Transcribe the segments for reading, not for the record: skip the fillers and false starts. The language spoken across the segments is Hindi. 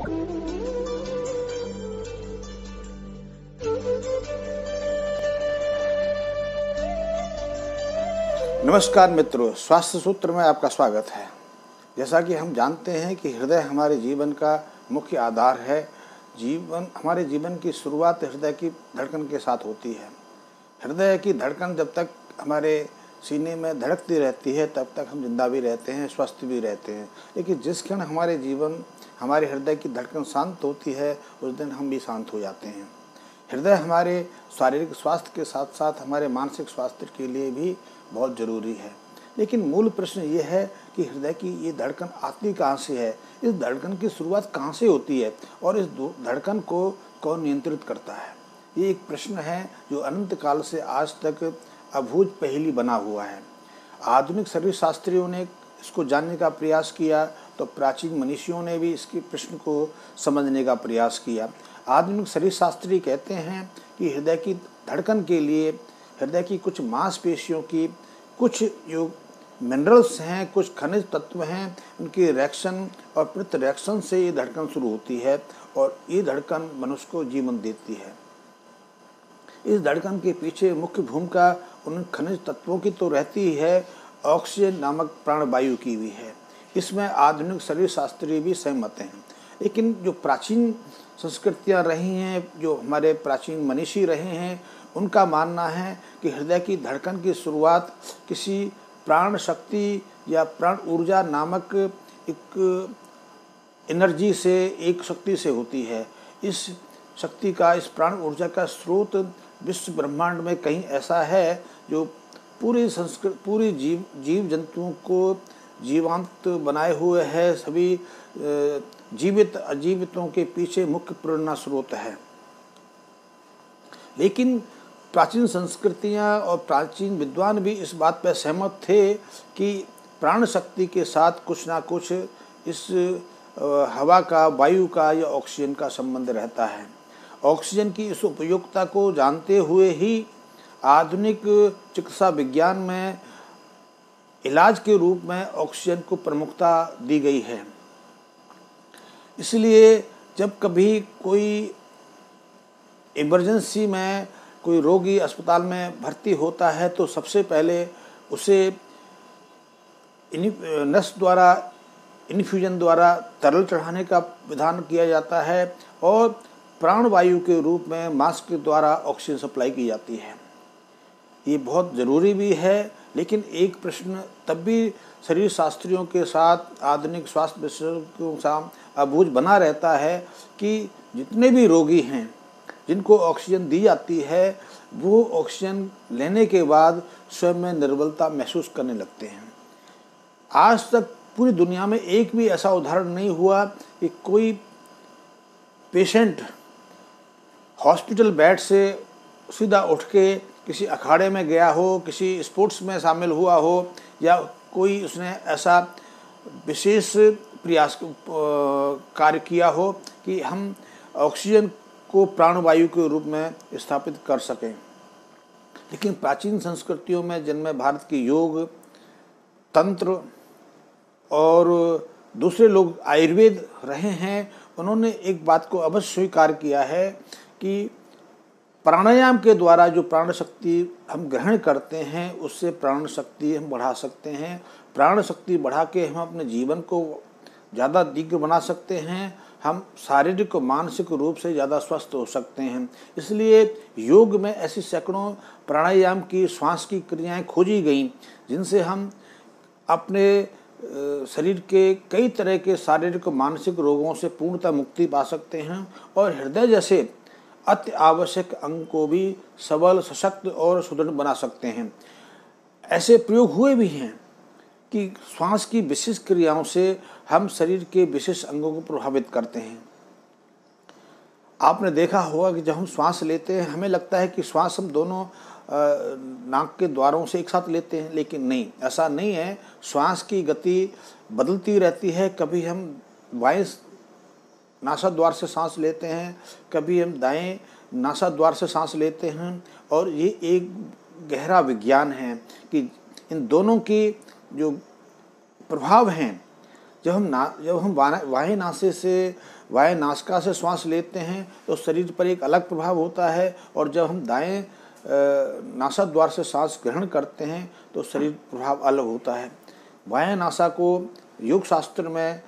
नमस्कार मित्रों, स्वास्थ्य सूत्र में आपका स्वागत है। जैसा कि हम जानते हैं कि हृदय हमारे जीवन का मुख्य आधार है। हमारे जीवन की शुरुआत हृदय की धड़कन के साथ होती है। हृदय की धड़कन जब तक हमारे सीने में धड़कती रहती है तब तक हम जिंदा भी रहते हैं, स्वस्थ भी रहते हैं। लेकिन जिस क्षण हमारे हृदय की धड़कन शांत होती है उस दिन हम भी शांत हो जाते हैं। हृदय हमारे शारीरिक स्वास्थ्य के साथ साथ हमारे मानसिक स्वास्थ्य के लिए भी बहुत ज़रूरी है। लेकिन मूल प्रश्न ये है कि हृदय की ये धड़कन आती कहाँ से है, इस धड़कन की शुरुआत कहाँ से होती है और इस धड़कन को कौन नियंत्रित करता है। ये एक प्रश्न है जो अनंत काल से आज तक अबूझ पहेली बना हुआ है। आधुनिक शरीर शास्त्रियों ने इसको जानने का प्रयास किया तो प्राचीन मनीषियों ने भी इसके प्रश्न को समझने का प्रयास किया। आधुनिक शरीर शास्त्री कहते हैं कि हृदय की धड़कन के लिए हृदय की कुछ मांसपेशियों की कुछ जो मिनरल्स हैं, कुछ खनिज तत्व हैं, उनकी रिएक्शन और प्रतिरिएक्शन से ये धड़कन शुरू होती है और ये धड़कन मनुष्य को जीवन देती है। इस धड़कन के पीछे मुख्य भूमिका उन खनिज तत्वों की तो रहती ही है, ऑक्सीजन नामक प्राणवायु की भी है। इसमें आधुनिक शरीर शास्त्री भी सहमत हैं। लेकिन जो प्राचीन संस्कृतियाँ रही हैं, जो हमारे प्राचीन मनीषी रहे हैं, उनका मानना है कि हृदय की धड़कन की शुरुआत किसी प्राण शक्ति या प्राण ऊर्जा नामक एक एनर्जी से, एक शक्ति से होती है। इस शक्ति का, इस प्राण ऊर्जा का स्रोत विश्व ब्रह्मांड में कहीं ऐसा है जो पूरी जीव जंतुओं को जीवांत बनाए हुए है। सभी जीवित अजीवितों के पीछे मुख्य प्रेरणा स्रोत है। लेकिन प्राचीन संस्कृतियाँ और प्राचीन विद्वान भी इस बात पर सहमत थे कि प्राण शक्ति के साथ कुछ ना कुछ इस हवा का, वायु का या ऑक्सीजन का संबंध रहता है। ऑक्सीजन की इस उपयोगिता को जानते हुए ही आधुनिक चिकित्सा विज्ञान में इलाज के रूप में ऑक्सीजन को प्रमुखता दी गई है। इसलिए जब कभी कोई इमरजेंसी में कोई रोगी अस्पताल में भर्ती होता है तो सबसे पहले उसे नस द्वारा, इन्फ्यूजन द्वारा तरल चढ़ाने का विधान किया जाता है और प्राणवायु के रूप में मास्क के द्वारा ऑक्सीजन सप्लाई की जाती है। ये बहुत ज़रूरी भी है। लेकिन एक प्रश्न तब भी शरीर शास्त्रियों के साथ, आधुनिक स्वास्थ्य विशेषज्ञों के साथ अबूझ बना रहता है कि जितने भी रोगी हैं जिनको ऑक्सीजन दी जाती है वो ऑक्सीजन लेने के बाद स्वयं में निर्बलता महसूस करने लगते हैं। आज तक पूरी दुनिया में एक भी ऐसा उदाहरण नहीं हुआ कि कोई पेशेंट हॉस्पिटल बेड से सीधा उठ के किसी अखाड़े में गया हो, किसी स्पोर्ट्स में शामिल हुआ हो या कोई उसने ऐसा विशेष प्रयास कार्य किया हो कि हम ऑक्सीजन को प्राणवायु के रूप में स्थापित कर सकें। लेकिन प्राचीन संस्कृतियों में, जिनमें भारत की योग, तंत्र और दूसरे लोग आयुर्वेद रहे हैं, उन्होंने एक बात को अवश्य स्वीकार किया है कि प्राणायाम के द्वारा जो प्राण शक्ति हम ग्रहण करते हैं उससे प्राण शक्ति हम बढ़ा सकते हैं। प्राण शक्ति बढ़ा के हम अपने जीवन को ज़्यादा दीर्घ बना सकते हैं। हम शारीरिक और मानसिक रूप से ज़्यादा स्वस्थ हो सकते हैं। इसलिए योग में ऐसी सैकड़ों प्राणायाम की, श्वास की क्रियाएं खोजी गईं जिनसे हम अपने शरीर के कई तरह के शारीरिक और मानसिक रोगों से पूर्णतः मुक्ति पा सकते हैं और हृदय जैसे अति आवश्यक अंग को भी सबल, सशक्त और सुदृढ़ बना सकते हैं। ऐसे प्रयोग हुए भी हैं कि श्वास की विशेष क्रियाओं से हम शरीर के विशेष अंगों को प्रभावित करते हैं। आपने देखा होगा कि जब हम श्वास लेते हैं हमें लगता है कि श्वास हम दोनों नाक के द्वारों से एक साथ लेते हैं, लेकिन नहीं, ऐसा नहीं है। श्वास की गति बदलती रहती है। कभी हम बाएं नासाद्वार से सांस लेते हैं, कभी हम दाएं नासाद्वार से सांस लेते हैं और ये एक गहरा विज्ञान है कि इन दोनों की जो प्रभाव हैं, जब हम बाएं नासे से बाएं नासिका से श्वास लेते हैं तो शरीर पर एक अलग प्रभाव होता है, और जब हम दाएं नासाद्वार से सांस ग्रहण करते हैं तो शरीर प्रभाव अलग होता है। बाएं नासा को योग शास्त्र में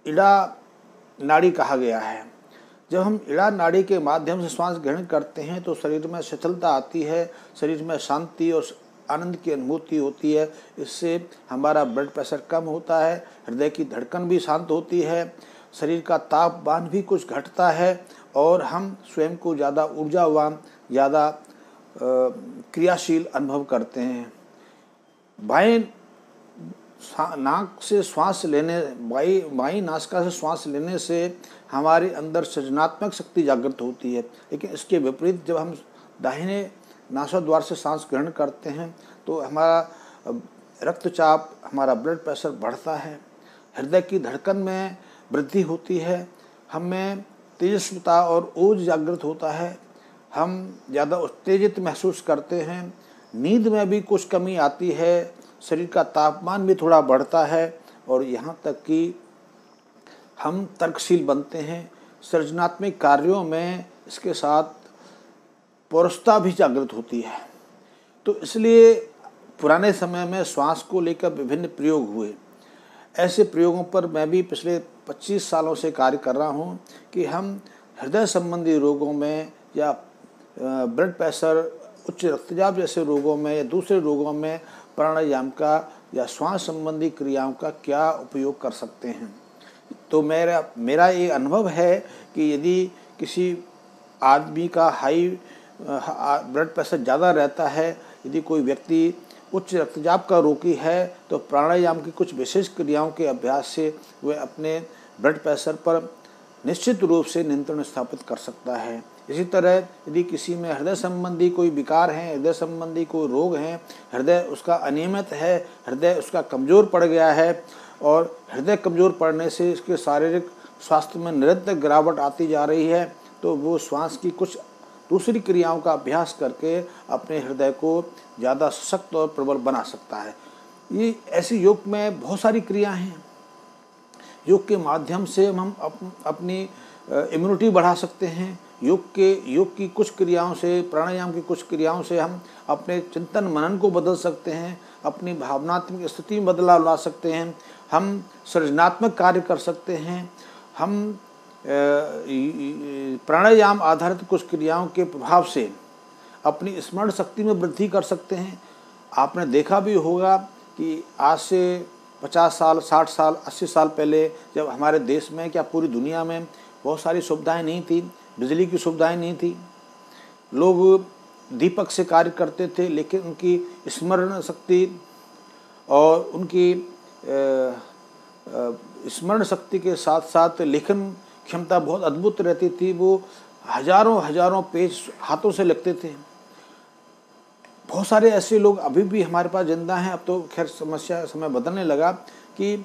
इड़ा नाड़ी कहा गया है। जब हम इड़ा नाड़ी के माध्यम से श्वास ग्रहण करते हैं तो शरीर में शिथिलता आती है, शरीर में शांति और आनंद की अनुभूति होती है। इससे हमारा ब्लड प्रेशर कम होता है, हृदय की धड़कन भी शांत होती है, शरीर का तापमान भी कुछ घटता है, और हम स्वयं को ज़्यादा ऊर्जावान, ज़्यादा क्रियाशील अनुभव करते हैं। बाएं नाक से श्वास लेने, बाई नासिका से श्वास लेने से हमारे अंदर सृजनात्मक शक्ति जागृत होती है। लेकिन इसके विपरीत जब हम दाहिने नासाद्वार से सांस ग्रहण करते हैं तो हमारा रक्तचाप, हमारा ब्लड प्रेशर बढ़ता है, हृदय की धड़कन में वृद्धि होती है, हमें तेजस्विता और ओज जागृत होता है, हम ज़्यादा उत्तेजित महसूस करते हैं, नींद में भी कुछ कमी आती है, शरीर का तापमान भी थोड़ा बढ़ता है, और यहाँ तक कि हम तर्कशील बनते हैं। सृजनात्मक कार्यों में इसके साथ पौरुषता भी जागृत होती है। तो इसलिए पुराने समय में श्वास को लेकर विभिन्न प्रयोग हुए। ऐसे प्रयोगों पर मैं भी पिछले 25 सालों से कार्य कर रहा हूँ कि हम हृदय संबंधी रोगों में या ब्लड प्रेशर, उच्च रक्तचाप जैसे रोगों में या दूसरे रोगों में प्राणायाम का या श्वास संबंधी क्रियाओं का क्या उपयोग कर सकते हैं। तो मेरा ये अनुभव है कि यदि किसी आदमी का हाई ब्लड प्रेशर ज़्यादा रहता है, यदि कोई व्यक्ति उच्च रक्तचाप का रोगी है, तो प्राणायाम की कुछ विशेष क्रियाओं के अभ्यास से वह अपने ब्लड प्रेशर पर निश्चित रूप से नियंत्रण स्थापित कर सकता है। इसी तरह यदि किसी में हृदय संबंधी कोई विकार हैं, हृदय संबंधी कोई रोग हैं, हृदय उसका अनियमित है, हृदय उसका कमज़ोर पड़ गया है, और हृदय कमज़ोर पड़ने से इसके शारीरिक स्वास्थ्य में निरंतर गिरावट आती जा रही है, तो वो श्वास की कुछ दूसरी क्रियाओं का अभ्यास करके अपने हृदय को ज़्यादा सशक्त और प्रबल बना सकता है। ये ऐसी योग में बहुत सारी क्रियाएं हैं। योग के माध्यम से हम अपनी इम्यूनिटी बढ़ा सकते हैं। योग की कुछ क्रियाओं से, प्राणायाम की कुछ क्रियाओं से हम अपने चिंतन मनन को बदल सकते हैं, अपनी भावनात्मक स्थिति में बदलाव ला सकते हैं, हम सृजनात्मक कार्य कर सकते हैं, हम प्राणायाम आधारित कुछ क्रियाओं के प्रभाव से अपनी स्मरण शक्ति में वृद्धि कर सकते हैं। आपने देखा भी होगा कि आज से 50 साल, 60 साल, 80 साल पहले जब हमारे देश में, क्या पूरी दुनिया में, बहुत सारी सुविधाएं नहीं थी, बिजली की सुविधाएं नहीं थी, लोग दीपक से कार्य करते थे, लेकिन उनकी स्मरण शक्ति और उनकी स्मरण शक्ति के साथ साथ लेखन क्षमता बहुत अद्भुत रहती थी। वो हजारों पेज हाथों से लिखते थे। बहुत सारे ऐसे लोग अभी भी हमारे पास जिंदा हैं। अब तो खैर समय बदलने लगा कि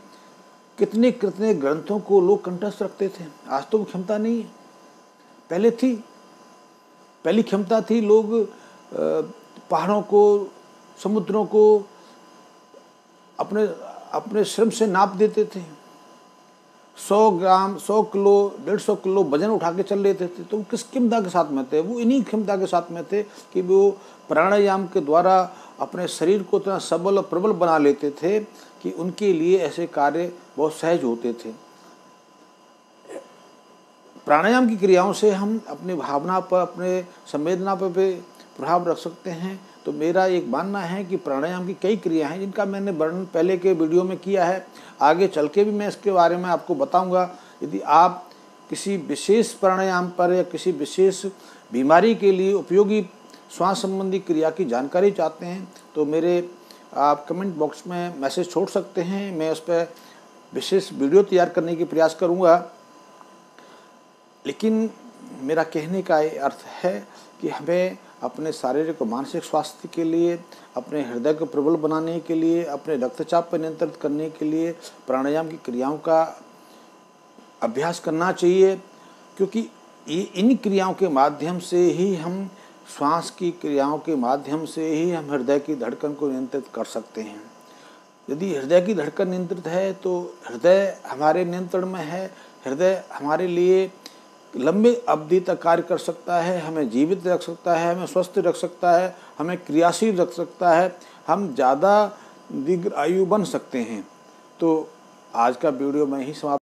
कितने कितने ग्रंथों को लोग कंठस्थ रखते थे। आज तो वो क्षमता नहीं है, पहले थी। पहली क्षमता थी, लोग पहाड़ों को, समुद्रों को अपने श्रम से नाप देते थे। 100 ग्राम, 100 किलो, 150 किलो वजन उठा के चल लेते थे। तो वो किस क्षमता के साथ में थे? वो इन्हीं क्षमता के साथ में थे कि वो प्राणायाम के द्वारा अपने शरीर को इतना सबल और प्रबल बना लेते थे कि उनके लिए ऐसे कार्य बहुत सहज होते थे। प्राणायाम की क्रियाओं से हम अपनी भावना पर, अपने संवेदना पर भी प्रभाव रख सकते हैं। तो मेरा एक मानना है कि प्राणायाम की कई क्रिया हैं जिनका मैंने वर्णन पहले के वीडियो में किया है। आगे चल के भी मैं इसके बारे में आपको बताऊंगा। यदि आप किसी विशेष प्राणायाम पर या किसी विशेष बीमारी के लिए उपयोगी श्वास संबंधी क्रिया की जानकारी चाहते हैं तो आप कमेंट बॉक्स में मैसेज छोड़ सकते हैं। मैं उस पर विशेष वीडियो तैयार करने की प्रयास करूँगा। लेकिन मेरा कहने का ये अर्थ है कि हमें अपने शारीरिक और मानसिक स्वास्थ्य के लिए, अपने हृदय को प्रबल बनाने के लिए, अपने रक्तचाप पर नियंत्रित करने के लिए प्राणायाम की क्रियाओं का अभ्यास करना चाहिए, क्योंकि ये इन क्रियाओं के माध्यम से ही हम, श्वास की क्रियाओं के माध्यम से ही हम हृदय की धड़कन को नियंत्रित कर सकते हैं। यदि हृदय की धड़कन नियंत्रित है तो हृदय हमारे नियंत्रण में है, हृदय हमारे लिए लंबी अवधि तक कार्य कर सकता है, हमें जीवित रख सकता है, हमें स्वस्थ रख सकता है, हमें क्रियाशील रख सकता है, हम ज़्यादा दीर्घ आयु बन सकते हैं। तो आज का वीडियो मैं ही समाप्त